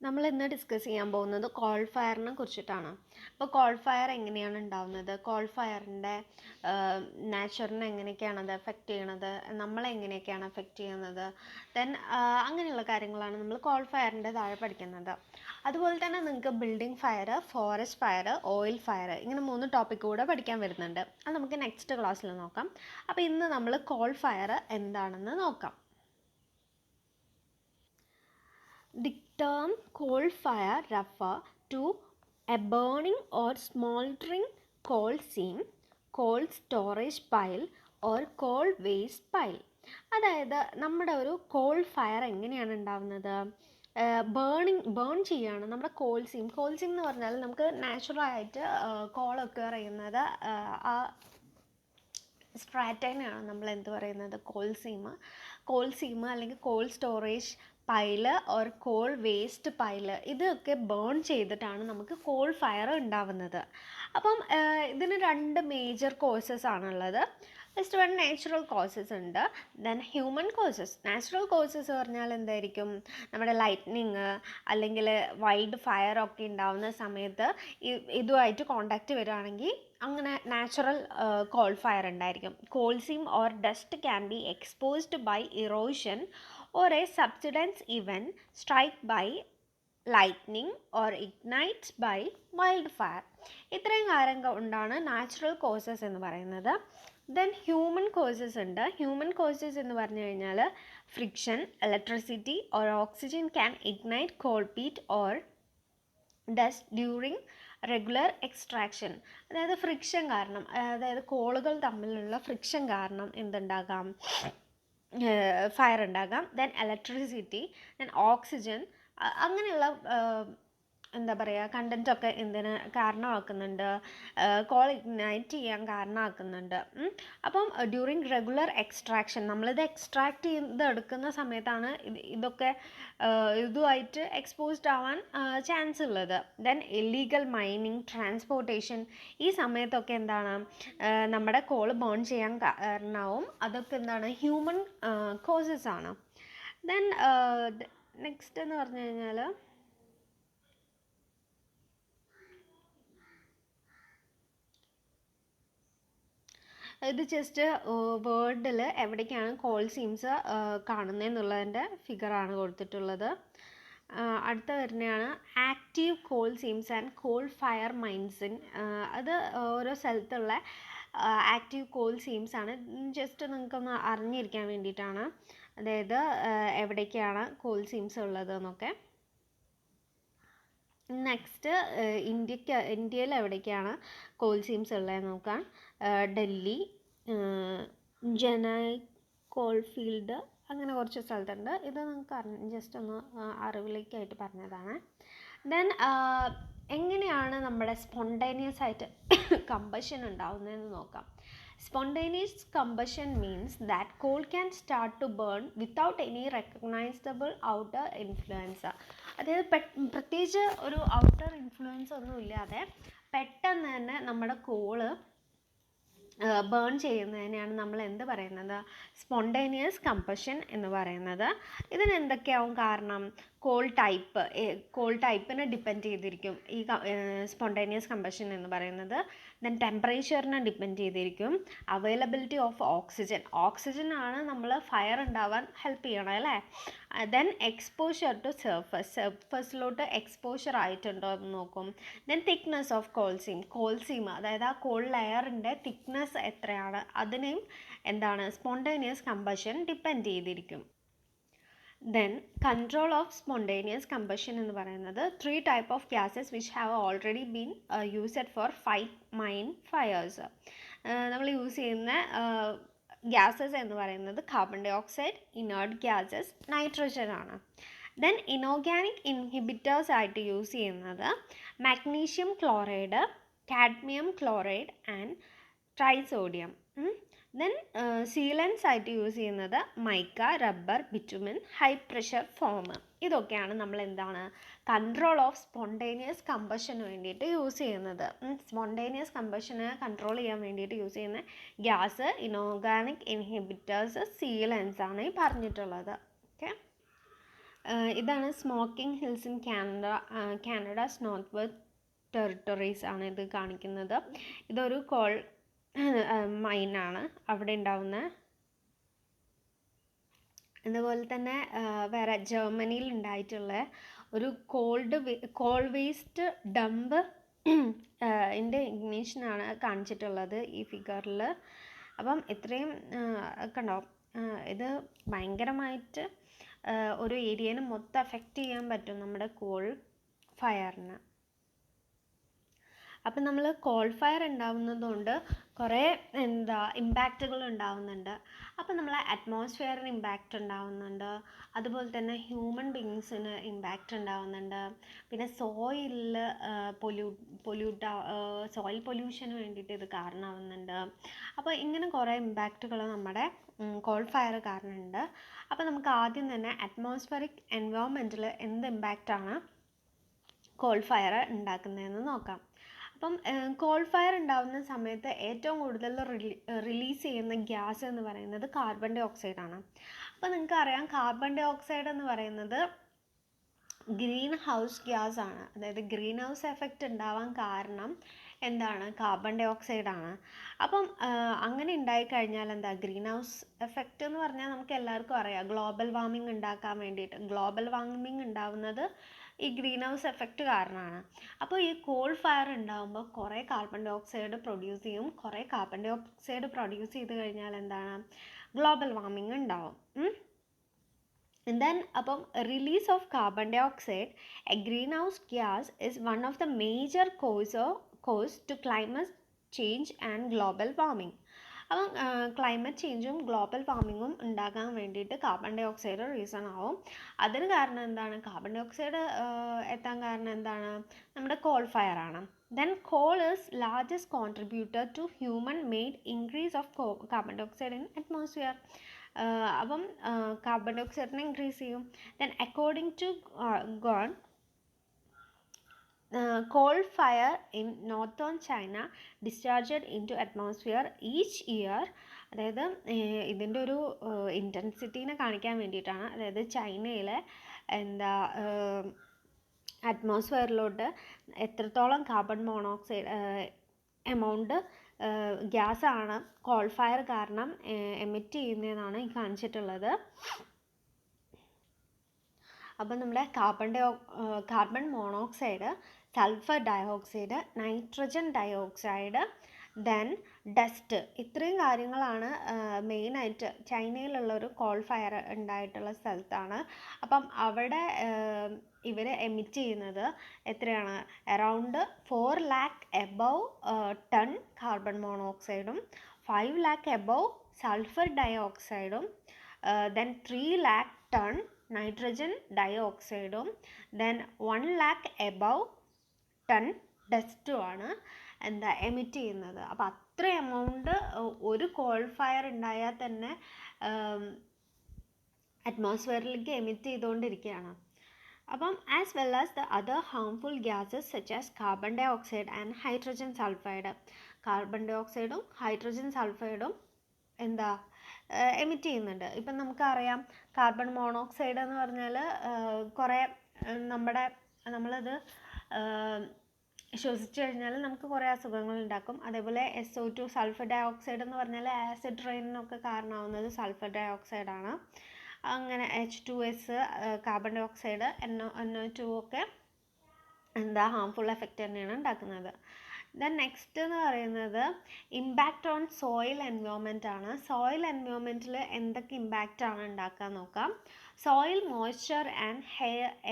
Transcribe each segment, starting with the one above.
നമ്മൾ ഇന്ന് ഡിസ്കസ് ചെയ്യാൻ പോകുന്നത് കോൾ ഫയറിനെ കുറിച്ചിട്ടാണ്. അപ്പോൾ കോൾ ഫയർ എങ്ങനെയാണ് ഉണ്ടാവുന്നത്, കോൾ ഫയറിൻ്റെ നാച്ചറിനെ എങ്ങനെയൊക്കെയാണ് അത് എഫക്റ്റ് ചെയ്യണത്, നമ്മളെ എങ്ങനെയൊക്കെയാണ് എഫക്റ്റ് ചെയ്യുന്നത്, ദെൻ അങ്ങനെയുള്ള കാര്യങ്ങളാണ് നമ്മൾ കോൾ ഫയറിൻ്റെ താഴെ പഠിക്കുന്നത്. അതുപോലെ തന്നെ നിങ്ങൾക്ക് building fire, forest fire, oil fire, ഇങ്ങനെ 3 ടോപ്പിക് കൂടെ പഠിക്കാൻ വരുന്നുണ്ട്. അത് നമുക്ക് നെക്സ്റ്റ് ക്ലാസ്സിൽ നോക്കാം. അപ്പോൾ ഇന്ന് നമ്മൾ കോൾ ഫയർ എന്താണെന്ന് നോക്കാം. The term coal fire refers to a burning or smoldering coal seam, coal storage pile or coal waste pile. അതായത് നമ്മുടെ ഒരു കോൾ ഫയർ എങ്ങനെയാണ് ഉണ്ടാവുന്നത്, ബേൺ ചെയ്യാണ് നമ്മുടെ കോൾ സീം എന്ന് പറഞ്ഞാൽ നമുക്ക് നാച്ചുറലായിട്ട് കോൾ ഒക്കർ ചെയ്യുന്നത് ആ സ്ട്രാറ്റൈനാണ് നമ്മൾ എന്ത് പറയുന്നത്, കോൾ സീം അല്ലെങ്കിൽ call storage pile or call waste pile, ഇതൊക്കെ ബേൺ ചെയ്തിട്ടാണ് നമുക്ക് കോൾ ഫയർ ഉണ്ടാവുന്നത്. അപ്പം ഇതിന് 2 മേജർ കോസസ് ആണുള്ളത്. ഫസ്റ്റ് വൺ നാച്ചുറൽ കോസസ് ഉണ്ട്, then human causes. Natural causes പറഞ്ഞാൽ എന്തായിരിക്കും, നമ്മുടെ ലൈറ്റ്നിങ് അല്ലെങ്കിൽ വൈൽഡ് ഫയർ ഒക്കെ ഉണ്ടാവുന്ന സമയത്ത് ഇതുമായിട്ട് കോണ്ടാക്റ്റ് വരികയാണെങ്കിൽ അങ്ങനെ നാച്ചുറൽ കോൾ ഫയർ ഉണ്ടായിരിക്കും. Coal seam or dust can be exposed by erosion or a subsidence event strike by lightning or ignites by wildfire. ഇത്രയും കാര്യം കൊണ്ടാണ് നാച്ചുറൽ കോസസ് എന്ന് പറയുന്നത്. ദെൻ ഹ്യൂമൻ കോസസ് ഉണ്ട്. ഹ്യൂമൻ കോസസ് എന്ന് പറഞ്ഞു കഴിഞ്ഞാൽ friction, electricity or oxygen can ignite coal peat or dust during regular extraction. അതായത് ഫ്രിക്ഷൻ കാരണം, അതായത് കോളുകൾ തമ്മിലുള്ള ഫ്രിക്ഷൻ കാരണം എന്തുണ്ടാകാം, ഫയർ ഉണ്ടാകാം. ദെൻ ഇലക്ട്രിസിറ്റി, ദെൻ ഓക്സിജൻ, അങ്ങനെയുള്ള എന്താ പറയുക കണ്ടൻറ്റൊക്കെ എന്തിന് കാരണമാക്കുന്നുണ്ട്, കോൾ ഇഗ്നൈറ്റ് ചെയ്യാൻ കാരണമാക്കുന്നുണ്ട്. അപ്പം ഡ്യൂറിങ് റെഗുലർ എക്സ്ട്രാക്ഷൻ, നമ്മളിത് എക്സ്ട്രാക്ട് ചെയ്തെടുക്കുന്ന സമയത്താണ് ഇതൊക്കെ ഇതുമായിട്ട് എക്സ്പോസ്ഡ് ആവാൻ ചാൻസ് ഉള്ളത്. ദെൻ ഇല്ലീഗൽ മൈനിങ്, ട്രാൻസ്പോർട്ടേഷൻ, ഈ സമയത്തൊക്കെ എന്താണ് നമ്മുടെ കോൾ ബേൺ ചെയ്യാൻ കാരണമാവും. അതൊക്കെ എന്താണ് ഹ്യൂമൻ കോസസ് ആണ്. ദെൻ നെക്സ്റ്റ് എന്ന് പറഞ്ഞു കഴിഞ്ഞാൽ ഇത് ജസ്റ്റ് വേൾഡിൽ എവിടേക്കാണ് കോൾ സീംസ് കാണുന്നതെന്നുള്ളതിൻ്റെ ഫിഗറാണ് കൊടുത്തിട്ടുള്ളത്. അടുത്ത വരുന്നതാണ് active coal seams and coal fire mines. അത് ഓരോ സ്ഥലത്തുള്ള ആക്റ്റീവ് കോൾ സീംസ് ആണ്. ജസ്റ്റ് നിങ്ങൾക്കൊന്ന് അറിഞ്ഞിരിക്കാൻ വേണ്ടിയിട്ടാണ്, അതായത് എവിടേക്കാണ് കോൾ സീംസ് ഉള്ളത് എന്നൊക്കെ. നെക്സ്റ്റ് ഇന്ത്യയിൽ എവിടേക്കാണ് കോൾ സീംസ് ഉള്ളതെന്ന് നോക്കാം. ഡൽഹി, ജനായ് കോൾഫീൽഡ്, അങ്ങനെ കുറച്ച് സ്ഥലത്തുണ്ട്. ഇത് നിങ്ങൾക്ക് ജസ്റ്റ് ഒന്ന് അറിവിലേക്കായിട്ട് പറഞ്ഞതാണ്. ദെൻ എങ്ങനെയാണ് നമ്മുടെ സ്പോണ്ടേനിയസ് ആയിട്ട് കമ്പഷൻ ഉണ്ടാവുന്നതെന്ന് നോക്കാം. Spontaneous combustion means that coal can start to burn without any recognizable outer influence. അതായത് പ്രത്യേകിച്ച് ഒരു ഔട്ടർ ഇൻഫ്ലുവൻസ് ഒന്നും ഇല്ലാതെ പെട്ടെന്ന് തന്നെ നമ്മുടെ കോള് ബേൺ ചെയ്യുന്നതിനെയാണ് നമ്മൾ എന്ത് പറയുന്നത്, സ്പോണ്ടേനിയസ് കമ്പഷൻ എന്ന് പറയുന്നത്. ഇതിന് എന്തൊക്കെയാവും കാരണം, കോൾ ടൈപ്പിനെ ഡിപ്പെൻഡ് ചെയ്തിരിക്കും ഈ സ്പോണ്ടേനിയസ് കമ്പഷൻ എന്ന് പറയുന്നത്. ദെൻ ടെമ്പറേച്ചറിനെ ഡിപ്പെൻഡ് ചെയ്തിരിക്കും. അവൈലബിലിറ്റി ഓഫ് ഓക്സിജൻ ആണ് നമ്മൾ ഫയർ ഉണ്ടാവാൻ ഹെൽപ്പ് ചെയ്യണം അല്ലേ. ദെൻ എക്സ്പോഷർ ടു സർഫസിലോട്ട് എക്സ്പോഷർ ആയിട്ടുണ്ടോ എന്ന് നോക്കും. Then thickness of coal seam, അതായത് ആ കോൾ ലെയറിൻ്റെ തിക്നെസ് എത്രയാണ്, അതിനെയും എന്താണ് സ്പോണ്ടേനിയസ് കമ്പഷൻ ഡിപ്പെൻഡ് ചെയ്തിരിക്കും. Then control of spontaneous combustion എന്ന് പറയുന്നത് 3 type of gases which have already been used for fight mine fires. നമ്മൾ യൂസ് ചെയ്യുന്ന ഗ്യാസസ് എന്ന് പറയുന്നത് carbon dioxide, inert gases, nitrogen ആണ്. ദെൻ ഇനോർഗാനിക് ഇൻഹിബിറ്റേഴ്സ് ആയിട്ട് use ചെയ്യുന്നത് magnesium chloride, cadmium chloride and trisodium. Then sealants ആയിട്ട് use ചെയ്യുന്നത് mica, rubber, bitumen, high pressure foam. ഇതൊക്കെയാണ് നമ്മൾ എന്താണ് കൺട്രോൾ ഓഫ് സ്പോണ്ടേനിയസ് കമ്പഷന് വേണ്ടിയിട്ട് യൂസ് ചെയ്യുന്നത്. സ്പോണ്ടേനിയസ് കമ്പഷനെ കൺട്രോൾ ചെയ്യാൻ വേണ്ടിയിട്ട് യൂസ് ചെയ്യുന്ന ഗ്യാസ്, ഇനോർഗാനിക് ഇൻഹിബിറ്റേഴ്സ്, സീലൻസ് ആണ് ഈ പറഞ്ഞിട്ടുള്ളത്. ഓക്കെ. ഇതാണ് smoking hills in Canada's north west territories ആണ് ഇത് കാണിക്കുന്നത്. ഇതൊരു കോൾ മൈനാണ് അവിടെ ഉണ്ടാവുന്ന. അതുപോലെ തന്നെ വേറെ ജർമ്മനിയിൽ ഉണ്ടായിട്ടുള്ള ഒരു കോൾ വേസ്റ്റ് ഡംപ് ഇതിൻ്റെ ഇഗ്നീഷനാണ് കാണിച്ചിട്ടുള്ളത് ഈ ഫിഗറിൽ. അപ്പം ഇത്രയും കണ്ടോ, ഇത് ഭയങ്കരമായിട്ട് ഒരു ഏരിയനെ മൊത്തം അഫക്റ്റ് ചെയ്യാൻ പറ്റും നമ്മുടെ കോൾ ഫയറിന്. അപ്പം നമ്മൾ കോൾ ഫയർ ഉണ്ടാവുന്നതുകൊണ്ട് കുറേ ഇമ്പാക്റ്റുകൾ ഉണ്ടാവുന്നുണ്ട്. അപ്പം നമ്മൾ അറ്റ്മോസ്ഫിയറിന് ഇമ്പാക്റ്റ് ഉണ്ടാവുന്നുണ്ട്, അതുപോലെ തന്നെ ഹ്യൂമൻ ബീങ്സിന് ഇമ്പാക്റ്റ് ഉണ്ടാവുന്നുണ്ട്, പിന്നെ സോയിലിൽ സോയിൽ പൊല്യൂഷന് വേണ്ടിയിട്ട് ഇത് കാരണമാവുന്നുണ്ട്. അപ്പോൾ ഇങ്ങനെ കുറേ ഇമ്പാക്റ്റുകൾ നമ്മുടെ കോൾ ഫയർ കാരണമുണ്ട്. അപ്പോൾ നമുക്ക് ആദ്യം തന്നെ അറ്റ്മോസ്ഫിയറിക് എൻവയോൺമെൻറ്റിൽ എന്ത് ഇമ്പാക്റ്റാണ് കോൾ ഫയർ ഉണ്ടാക്കുന്നതെന്ന് നോക്കാം. അപ്പം കോൾ ഫയർ ഉണ്ടാകുന്ന സമയത്ത് ഏറ്റവും കൂടുതൽ റിലീസ് ചെയ്യുന്ന ഗ്യാസ് എന്ന് പറയുന്നത് കാർബൺ ഡൈ ഓക്സൈഡ് ആണ്. അപ്പോൾ നിങ്ങൾക്കറിയാം കാർബൺ ഡൈ ഓക്സൈഡ് എന്ന് പറയുന്നത് ഗ്രീൻ ഹൗസ് ഗ്യാസ് ആണ്. അതായത് ഗ്രീൻ ഹൗസ് എഫക്റ്റ് ഉണ്ടാവാൻ കാരണം എന്താണ്? കാർബൺ ഡൈ ഓക്സൈഡ് ആണ്. അപ്പം അങ്ങനെ ഉണ്ടായിക്കഴിഞ്ഞാൽ എന്താ ഗ്രീൻ ഹൗസ് എഫക്റ്റ് എന്ന് പറഞ്ഞാൽ നമുക്ക് എല്ലാവർക്കും അറിയാം, ഗ്ലോബൽ വാർമിംഗ് ഉണ്ടാക്കാൻ വേണ്ടിയിട്ട്. ഗ്ലോബൽ വാർമിംഗ് ഉണ്ടാവുന്നത് ഈ ഗ്രീൻ ഹൗസ് എഫക്റ്റ് കാരണമാണ്. അപ്പോൾ ഈ കോൾ ഫയർ ഉണ്ടാകുമ്പോൾ കുറേ കാർബൺ ഡൈ ഓക്സൈഡ് പ്രൊഡ്യൂസ് ചെയ്യും. കുറേ കാർബൺ ഡൈ ഓക്സൈഡ് പ്രൊഡ്യൂസ് ചെയ്ത് കഴിഞ്ഞാൽ എന്താണ്? ഗ്ലോബൽ വാർമിംഗ് ഉണ്ടാവും. then അപ്പം release of carbon dioxide, a greenhouse gas, is one of the major cause to climate change and global warming. അപ്പം ക്ലൈമറ്റ് ചേഞ്ചും ഗ്ലോബൽ വാർമിങ്ങും ഉണ്ടാകാൻ വേണ്ടിയിട്ട് കാർബൺ ഡൈ ഓക്സൈഡ് റീസൺ ആവും. അതിന് കാരണം എന്താണ്? കാർബൺ ഡൈ ഓക്സൈഡ് എത്താൻ കാരണം എന്താണ്? നമ്മുടെ കോൾ ഫയർ ആണ്. then coal is largest contributor to human made increase of carbon dioxide in atmosphere. അപ്പം കാർബൺ ഡൈ ഓക്സൈഡിനെ ഇൻക്രീസ് ചെയ്യും. then according to GON, coal fire in northern China discharged into atmosphere each year. അതായത് ഇതിൻ്റെ ഒരു ഇൻറ്റൻസിറ്റീനെ കാണിക്കാൻ വേണ്ടിയിട്ടാണ്. അതായത് ചൈനയിലെ അറ്റ്മോസ്ഫിയറിലോട്ട് എത്രത്തോളം കാർബൺ മോണോക്സൈഡ് എമൗണ്ട് ഗ്യാസാണ് കോൾ ഫയർ കാരണം എമിറ്റ് ചെയ്യുന്നതെന്നാണ് ഈ കാണിച്ചിട്ടുള്ളത്. അപ്പം നമ്മുടെ carbon monoxide, sulphur dioxide, nitrogen dioxide, then dust, ഇത്രയും കാര്യങ്ങളാണ് മെയിനായിട്ട് ചൈനയിലുള്ളൊരു കോൾ ഫയർ ഉണ്ടായിട്ടുള്ള സ്ഥലത്താണ്. അപ്പം അവിടെ ഇവർ എമിറ്റ് ചെയ്യുന്നത് എത്രയാണ്? Around 4 lakh above ton carbon മോണോക്സൈഡും 5 lakh എബവ് സൾഫർ ഡയോക്സൈഡും ദെൻ 3 lakh ടൺ നൈട്രജൻ ഡയോക്സൈഡും ദെൻ 1 lakh എബവ് ടൺ ഡസ്റ്റുമാണ് എമിറ്റ് ചെയ്യുന്നത്. അപ്പോൾ അത്ര എമൗണ്ട് ഒരു കോൾ ഫയർ ഉണ്ടായാൽ തന്നെ അറ്റ്മോസ്ഫിയറിലേക്ക് എമിറ്റ് ചെയ്തുകൊണ്ടിരിക്കുകയാണ്. അപ്പം as well as the other harmful gases such as carbon dioxide and hydrogen sulphide. Carbon ഡൈ ഓക്സൈഡും ഹൈഡ്രജൻ സൾഫൈഡും എമിറ്റ് ചെയ്യുന്നുണ്ട്. ഇപ്പം നമുക്കറിയാം കാർബൺ മോണോക്സൈഡ് എന്ന് പറഞ്ഞാൽ കുറേ നമ്മളത് ശ്വസിച്ചു കഴിഞ്ഞാൽ നമുക്ക് കുറേ അസുഖങ്ങൾ ഉണ്ടാക്കും. അതേപോലെ SO2 സൾഫർ ഡൈ ഓക്സൈഡ് എന്ന് പറഞ്ഞാൽ ആസിഡ് റെയിനൊക്കെ കാരണമാവുന്നത് സൾഫർ ഡൈ ഓക്സൈഡാണ്. അങ്ങനെ H2S carbon dye oxide NO2 ഒക്കെ ഹാംഫുൾ എഫക്റ്റ് തന്നെയാണ് ഉണ്ടാക്കുന്നത്. ദെൻ നെക്സ്റ്റ് എന്ന് പറയുന്നത് ഇമ്പാക്റ്റ് ഓൺ സോയിൽ എൻവയോൺമെൻറ്റ് ആണ്. സോയിൽ എൻവയോൺമെൻറ്റിൽ എന്തൊക്കെ ഇമ്പാക്റ്റ് ആണ് ഉണ്ടാക്കാൻ നോക്കാം. Soil moisture and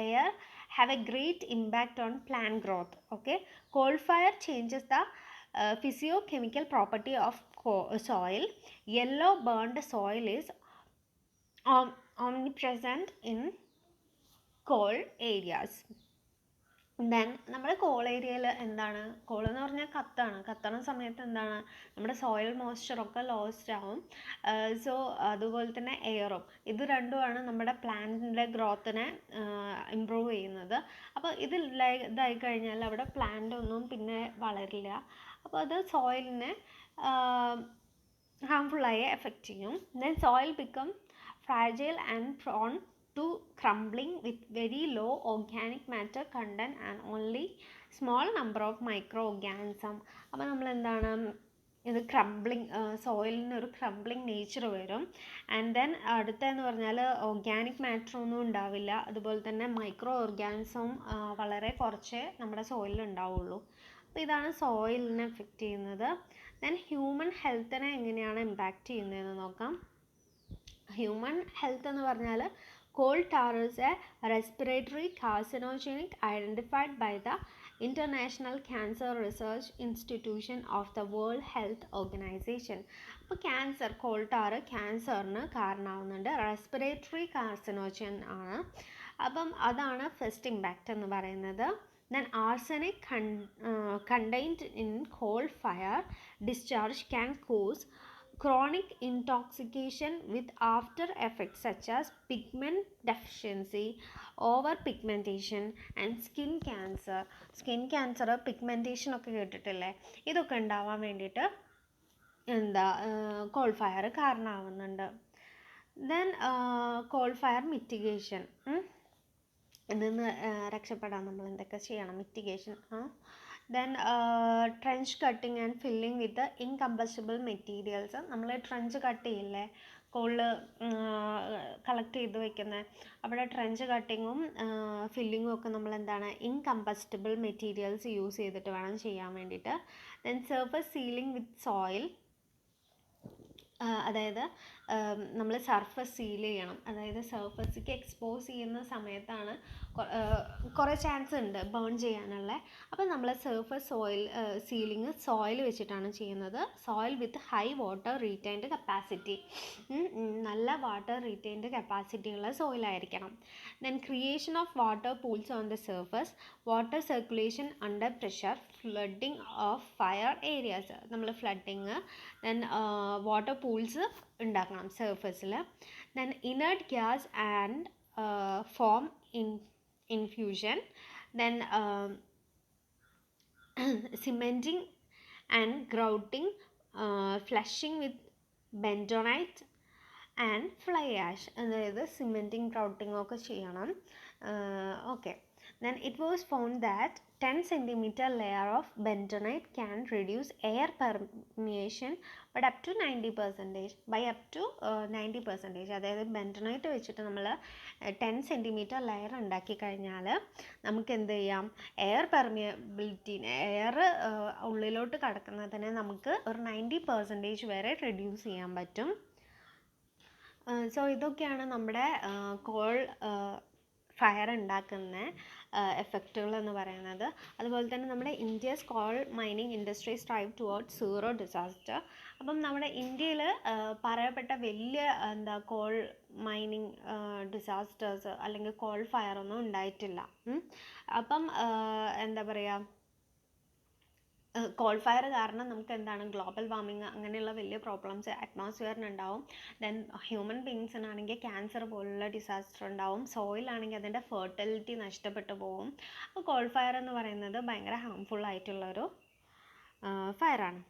air have a great impact on plant growth. Okay, coal fire changes the physiochemical property of soil. Yellow burned soil is omnipresent in coal areas. Then നമ്മുടെ call ഏരിയയിൽ എന്താണ്? Call എന്ന് പറഞ്ഞാൽ കത്തണ സമയത്ത് എന്താണ്? നമ്മുടെ soil മോയ്സ്ചറൊക്കെ lost ആവും. So അതുപോലെ തന്നെ എയറും, ഇത് രണ്ടുമാണ് നമ്മുടെ പ്ലാന്റിൻ്റെ ഗ്രോത്തിനെ ഇമ്പ്രൂവ് ചെയ്യുന്നത്. അപ്പോൾ ഇത് ഇതായി കഴിഞ്ഞാൽ അവിടെ പ്ലാന്റ് ഒന്നും പിന്നെ വളരില്ല. അപ്പോൾ അത് സോയിലിനെ ഹാംഫുള്ളായി എഫക്റ്റ് ചെയ്യും. Then soil become fragile and prawn to crumbling with very low organic matter content and only small number of microorganism. അപ്പോൾ നമ്മൾ എന്താണ് ഇത് ക്രംബ്ലിങ്, സോയിലിന് ഒരു ക്രംബ്ലിങ് നേച്ചർ വരും. ആൻഡ് ദെൻ അടുത്തതെന്ന് പറഞ്ഞാൽ ഓർഗാനിക് മാറ്റർ ഒന്നും ഉണ്ടാവില്ല, അതുപോലെ തന്നെ മൈക്രോ ഓർഗാനിസം വളരെ കുറച്ചേ നമ്മുടെ സോയിലിൽ ഉണ്ടാവുള്ളൂ. അപ്പോൾ ഇതാണ് സോയിലിനെ എഫക്റ്റ് ചെയ്യുന്നത്. ദെൻ ഹ്യൂമൻ ഹെൽത്തിനെ എങ്ങനെയാണ് ഇമ്പാക്റ്റ് ചെയ്യുന്നതെന്ന് നോക്കാം. ഹ്യൂമൻ ഹെൽത്ത് എന്ന് പറഞ്ഞാൽ coal tar is a respiratory carcinogenic identified by the International Cancer Research Institution of the World Health Organization. അപ്പോൾ ക്യാൻസർ, കോൾ ടാർ ക്യാൻസറിന് കാരണമാവുന്നുണ്ട്, റെസ്പിറേറ്ററി കാർസിനോജൻ ആണ്. അപ്പം അതാണ് ഫസ്റ്റ് ഇമ്പാക്റ്റ് എന്ന് പറയുന്നത്. Then arsenic contained in coal fire discharge can cause chronic intoxication with after effects such as pigment deficiency, overpigmentation and skin cancer. Skin cancer, pigmentation ഒക്കെ കേട്ടിട്ടില്ലേ, ഇതൊക്കെ ഉണ്ടാവാൻ വേണ്ടിയിട്ട് കോൾ ഫയർ കാരണമാവുന്നുണ്ട്. ദെൻ കോൾ ഫയർ മിറ്റിഗേഷൻ, ഇതിന്ന് രക്ഷപ്പെടാൻ നമ്മൾ എന്തൊക്കെ ചെയ്യണം, mitigation. Then trench cutting and filling with incombustible materials. നമ്മൾ ട്രെഞ്ച് കട്ട് ചെയ്യില്ലേ, കോളിൽ കളക്ട് ചെയ്ത് വെക്കുന്നത്, അവിടെ ട്രെഞ്ച് കട്ടിങ്ങും ഫില്ലിങ്ങും ഒക്കെ നമ്മൾ എന്താണ് ഇൻകംബസ്റ്റബിൾ മെറ്റീരിയൽസ് യൂസ് ചെയ്തിട്ട് വേണം ചെയ്യാൻ വേണ്ടിയിട്ട്. Then surface sealing with soil, അതായത് നമ്മൾ സർഫസ് സീൽ ചെയ്യണം, അതായത് സർഫസിക്ക് എക്സ്പോസ് ചെയ്യുന്ന സമയത്താണ് കുറേ ചാൻസ് ഉണ്ട് ബേൺ ചെയ്യാനുള്ള. അപ്പോൾ നമ്മൾ സർഫസ് സീലിംഗ് സോയിൽ വെച്ചിട്ടാണ് ചെയ്യുന്നത്. Soil with high water retained capacity, നല്ല വാട്ടർ റീറ്റൈൻഡ് കപ്പാസിറ്റി ഉള്ള സോയിലായിരിക്കണം. Then creation of water pools on the surface, water circulation under pressure, flooding of fire areas, നമ്മൾ ഫ്ലഡിങ്, ദെൻ വാട്ടർ പൂൾസ് ഉണ്ടാക്കണം സർഫസിൽ. Then inert gas and foam infusion, then cementing and grouting, flushing with bentonite and fly ash, അതായത് cementing grouting ഒക്കെ ചെയ്യണം. Okay, then it was found that 10 cm layer of bentonite can reduce air permeation but up to 90%, by up to 90%. അതായത് ബെൻറ്റനൈറ്റ് വെച്ചിട്ട് നമ്മൾ 10 cm layer ഉണ്ടാക്കി കഴിഞ്ഞാൽ നമുക്ക് എന്ത് ചെയ്യാം, എയർ പെർമിയബിലിറ്റിനെ, എയർ ഉള്ളിലോട്ട് കടക്കുന്നതിനെ നമുക്ക് ഒരു 90% വരെ റെഡ്യൂസ് ചെയ്യാൻ പറ്റും. സോ ഇതൊക്കെയാണ് നമ്മുടെ കോൾ ഫയർ ഉണ്ടാക്കുന്ന എഫക്റ്റുകൾ എന്ന് പറയുന്നത്. അതുപോലെ തന്നെ നമ്മുടെ India's call mining industry strive towards zero disaster. അപ്പം നമ്മുടെ ഇന്ത്യയിൽ പറയപ്പെട്ട വലിയ കോൾ മൈനിങ് ഡിസാസ്റ്റേഴ്സ് അല്ലെങ്കിൽ കോൾ ഫയർ ഒന്നും ഉണ്ടായിട്ടില്ല. അപ്പം എന്താ പറയുക, കോൾ ഫയർ കാരണം നമുക്ക് എന്താണ് ഗ്ലോബൽ വാർമിങ് അങ്ങനെയുള്ള വലിയ പ്രോബ്ലംസ് അറ്റ്മോസ്ഫിയറിനുണ്ടാവും. ദെൻ ഹ്യൂമൻ ബീങ്സിനാണെങ്കിൽ ക്യാൻസർ പോലുള്ള ഡിസാസ്റ്റർ ഉണ്ടാവും. സോയിലാണെങ്കിൽ അതിൻ്റെ ഫെർട്ടിലിറ്റി നഷ്ടപ്പെട്ടു പോകും. അപ്പോൾ കോൾ ഫയർ എന്ന് പറയുന്നത് ഭയങ്കര ഹാംഫുൾ ആയിട്ടുള്ളൊരു ഫയറാണ്.